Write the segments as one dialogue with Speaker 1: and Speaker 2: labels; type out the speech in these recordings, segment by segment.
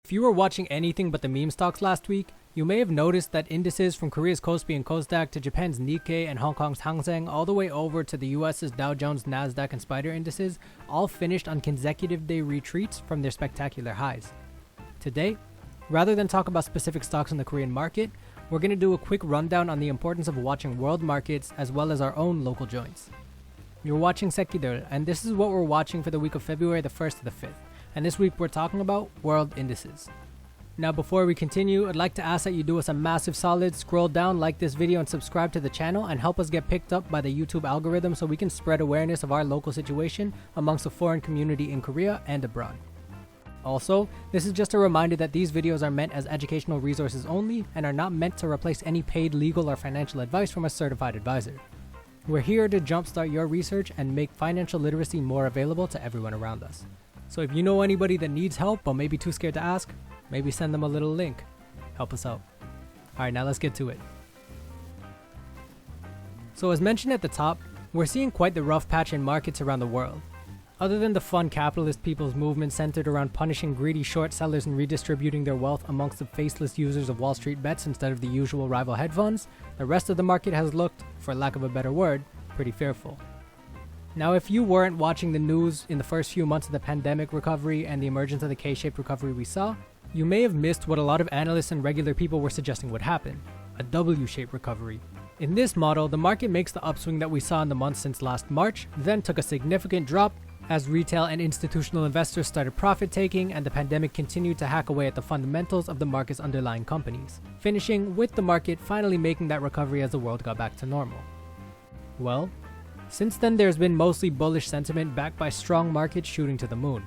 Speaker 1: If you were watching anything but the meme stocks last week, you may have noticed that indices from Korea's KOSPI and KOSDAQ to Japan's Nikkei and Hong Kong's Hang Seng all the way over to the US's Dow Jones, Nasdaq, and Spider indices all finished on consecutive day retreats from their spectacular highs. Today, rather than talk about specific stocks in the Korean market, we're going to do a quick rundown on the importance of watching world markets as well as our own local joints. You're watching Sekidol, and this is what we're watching for the week of February the 1st to the 5th. And this week we're talking about world indices. Now before we continue, I'd like to ask that you do us a massive solid, scroll down, like this video, and subscribe to the channel and help us get picked up by the YouTube algorithm so we can spread awareness of our local situation amongst the foreign community in Korea and abroad. Also, this is just a reminder that these videos are meant as educational resources only and are not meant to replace any paid legal or financial advice from a certified advisor. We're here to jumpstart your research and make financial literacy more available to everyone around us. So if you know anybody that needs help but may be too scared to ask, maybe send them a little link. Help us out. Alright, now let's get to it. So as mentioned at the top, we're seeing quite the rough patch in markets around the world. Other than the fun capitalist people's movement centered around punishing greedy short sellers and redistributing their wealth amongst the faceless users of Wall Street bets instead of the usual rival hedge funds, the rest of the market has looked, for lack of a better word, pretty fearful. Now, if you weren't watching the news in the first few months of the pandemic recovery and the emergence of the K-shaped recovery we saw, you may have missed what a lot of analysts and regular people were suggesting would happen, a W-shaped recovery. In this model, the market makes the upswing that we saw in the months since last March, then took a significant drop as retail and institutional investors started profit-taking and the pandemic continued to hack away at the fundamentals of the market's underlying companies, finishing with the market finally making that recovery as the world got back to normal. Well, since then there's been mostly bullish sentiment backed by strong markets shooting to the moon.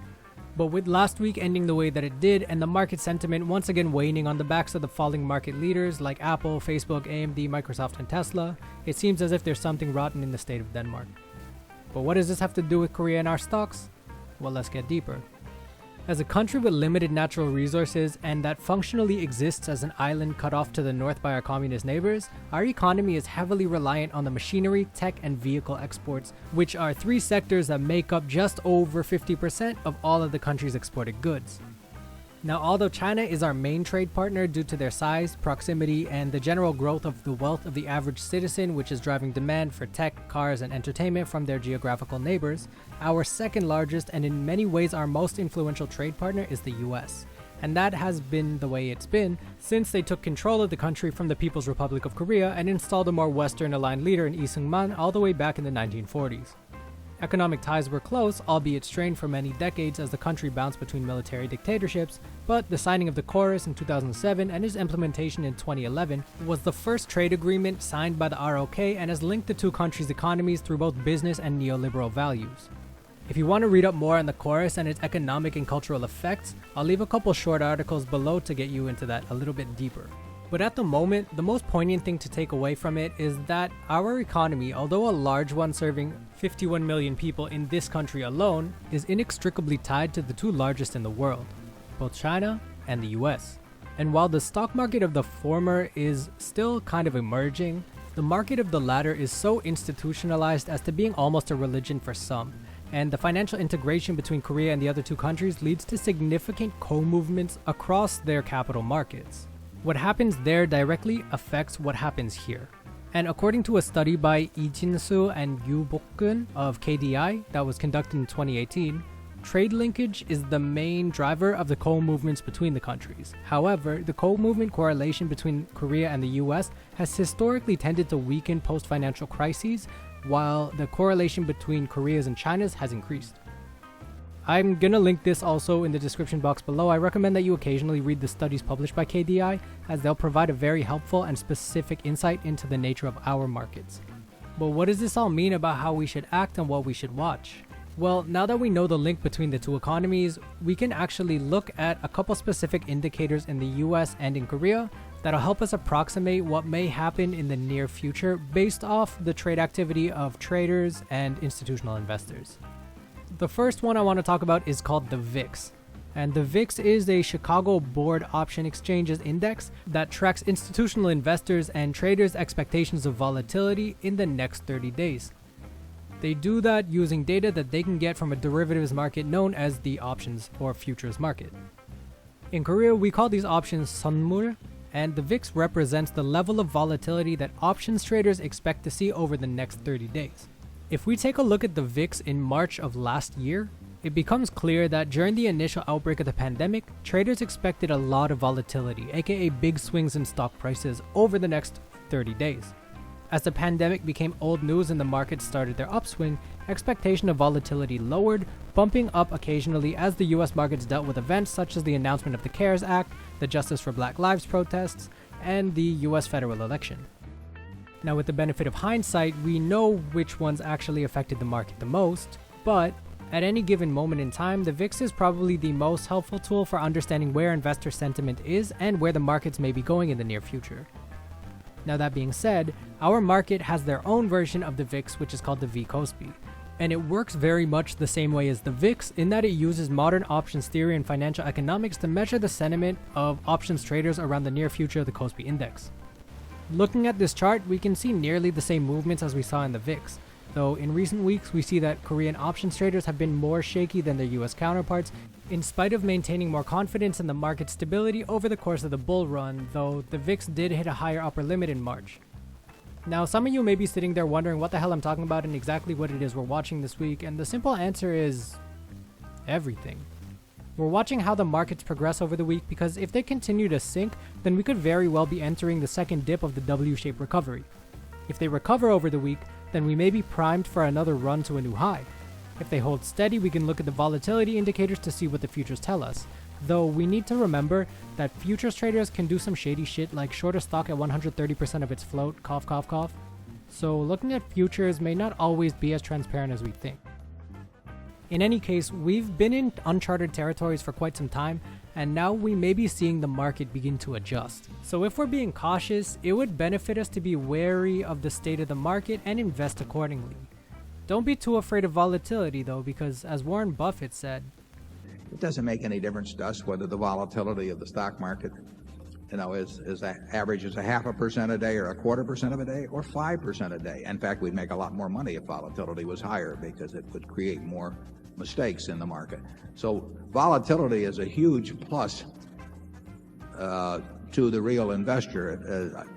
Speaker 1: But with last week ending the way that it did and the market sentiment once again waning on the backs of the falling market leaders like Apple, Facebook, AMD, Microsoft, and Tesla, it seems as if there's something rotten in the state of Denmark. But what does this have to do with Korea and our stocks? Well, let's get deeper. As a country with limited natural resources and that functionally exists as an island cut off to the north by our communist neighbors, our economy is heavily reliant on the machinery, tech, and vehicle exports, which are three sectors that make up just over 50% of all of the country's exported goods. Now, although China is our main trade partner due to their size, proximity, and the general growth of the wealth of the average citizen, which is driving demand for tech, cars, and entertainment from their geographical neighbors, our second largest and in many ways our most influential trade partner is the US. And that has been the way it's been since they took control of the country from the People's Republic of Korea and installed a more Western-aligned leader in Lee Seung-man all the way back in the 1940s. Economic ties were close, albeit strained for many decades as the country bounced between military dictatorships, but the signing of the Chorus in 2007 and its implementation in 2011 was the first trade agreement signed by the ROK and has linked the two countries' economies through both business and neoliberal values. If you want to read up more on the Chorus and its economic and cultural effects, I'll leave a couple short articles below to get you into that a little bit deeper. But at the moment, the most poignant thing to take away from it is that our economy, although a large one serving 51 million people in this country alone, is inextricably tied to the two largest in the world, both China and the US. And while the stock market of the former is still kind of emerging, the market of the latter is so institutionalized as to being almost a religion for some. And the financial integration between Korea and the other two countries leads to significant co-movements across their capital markets. What happens there directly affects what happens here. And according to a study by Lee Jin-soo and Yoo Bok-gun of KDI that was conducted in 2018, trade linkage is the main driver of the co-movements between the countries. However, the co-movement correlation between Korea and the US has historically tended to weaken post-financial crises, while the correlation between Korea's and China's has increased. I'm gonna link this also in the description box below. I recommend that you occasionally read the studies published by KDI, as they'll provide a very helpful and specific insight into the nature of our markets. But what does this all mean about how we should act and what we should watch? Well, now that we know the link between the two economies, we can actually look at a couple specific indicators in the US and in Korea that'll help us approximate what may happen in the near future based off the trade activity of traders and institutional investors. The first one I want to talk about is called the VIX. And the VIX is a Chicago Board Option Exchanges Index that tracks institutional investors and traders' expectations of volatility in the next 30 days. They do that using data that they can get from a derivatives market known as the options or futures market. In Korea, we call these options 선물, and the VIX represents the level of volatility that options traders expect to see over the next 30 days. If we take a look at the VIX in March of last year, it becomes clear that during the initial outbreak of the pandemic, traders expected a lot of volatility, aka big swings in stock prices over the next 30 days. As the pandemic became old news and the markets started their upswing, expectation of volatility lowered, bumping up occasionally as the US markets dealt with events such as the announcement of the CARES Act, the Justice for Black Lives protests, and the US federal election. Now, with the benefit of hindsight, we know which ones actually affected the market the most, but at any given moment in time, the VIX is probably the most helpful tool for understanding where investor sentiment is and where the markets may be going in the near future. Now, that being said, our market has their own version of the VIX, which is called the VKOSPI, and it works very much the same way as the VIX in that it uses modern options theory and financial economics to measure the sentiment of options traders around the near future of the KOSPI index. Looking at this chart, we can see nearly the same movements as we saw in the VIX, though in recent weeks we see that Korean options traders have been more shaky than their US counterparts, in spite of maintaining more confidence in the market stability over the course of the bull run, though the VIX did hit a higher upper limit in March. Now, some of you may be sitting there wondering what the hell I'm talking about and exactly what it is we're watching this week, and the simple answer is everything. We're watching how the markets progress over the week because if they continue to sink, then we could very well be entering the second dip of the W-shaped recovery. If they recover over the week, then we may be primed for another run to a new high. If they hold steady, we can look at the volatility indicators to see what the futures tell us. Though we need to remember that futures traders can do some shady shit like short a stock at 130% of its float, cough cough cough. So looking at futures may not always be as transparent as we think. In any case, we've been in uncharted territories for quite some time, and now we may be seeing the market begin to adjust. So if we're being cautious, it would benefit us to be wary of the state of the market and invest accordingly. Don't be too afraid of volatility though, because as Warren Buffett said,
Speaker 2: it doesn't make any difference to us whether the volatility of the stock market, is averages a 0.5% a day or 1/4% of a day or 5% a day. In fact, we'd make a lot more money if volatility was higher because it would create more mistakes in the market. So volatility is a huge plus to the real investor.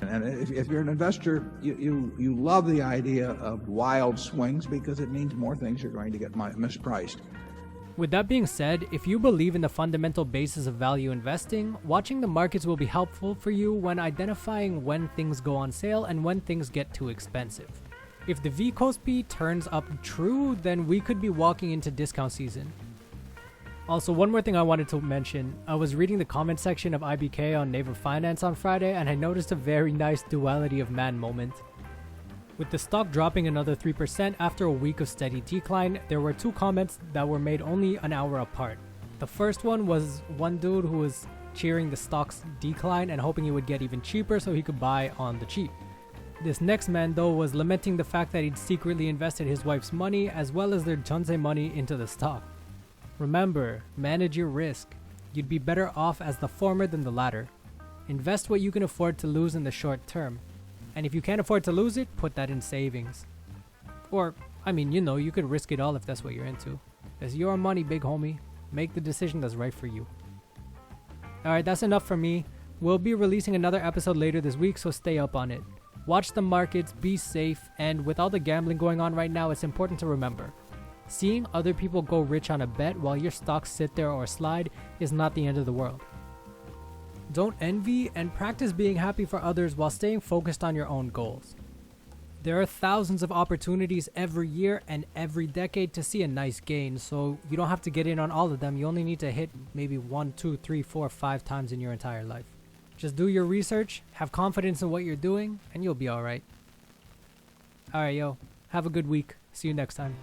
Speaker 2: And if you're an investor, you love the idea of wild swings because it means more things are going to get mispriced.
Speaker 1: With that being said, if you believe in the fundamental basis of value investing, watching the markets will be helpful for you when identifying when things go on sale and when things get too expensive. If the VKOSPI turns up true, then we could be walking into discount season. Also, one more thing I wanted to mention. I was reading the comment section of IBK on Naver Finance on Friday, and I noticed a very nice Duality of Man moment. With the stock dropping another 3% after a week of steady decline, there were two comments that were made only an hour apart. The first one was one dude who was cheering the stock's decline and hoping it would get even cheaper so he could buy on the cheap. This next man though was lamenting the fact that he'd secretly invested his wife's money as well as their Jeonse money into the stock. Remember, manage your risk. You'd be better off as the former than the latter. Invest what you can afford to lose in the short term. And if you can't afford to lose it, put that in savings. Or, you could risk it all if that's what you're into. It's your money, big homie. Make the decision that's right for you. Alright, that's enough for me. We'll be releasing another episode later this week, so stay up on it. Watch the markets, be safe, and with all the gambling going on right now, it's important to remember. Seeing other people go rich on a bet while your stocks sit there or slide is not the end of the world. Don't envy and practice being happy for others while staying focused on your own goals. There are thousands of opportunities every year and every decade to see a nice gain, so you don't have to get in on all of them. You only need to hit maybe 1, 2, 3, 4, 5 times in your entire life. Just do your research, have confidence in what you're doing, and you'll be alright. Alright, yo. Have a good week. See you next time.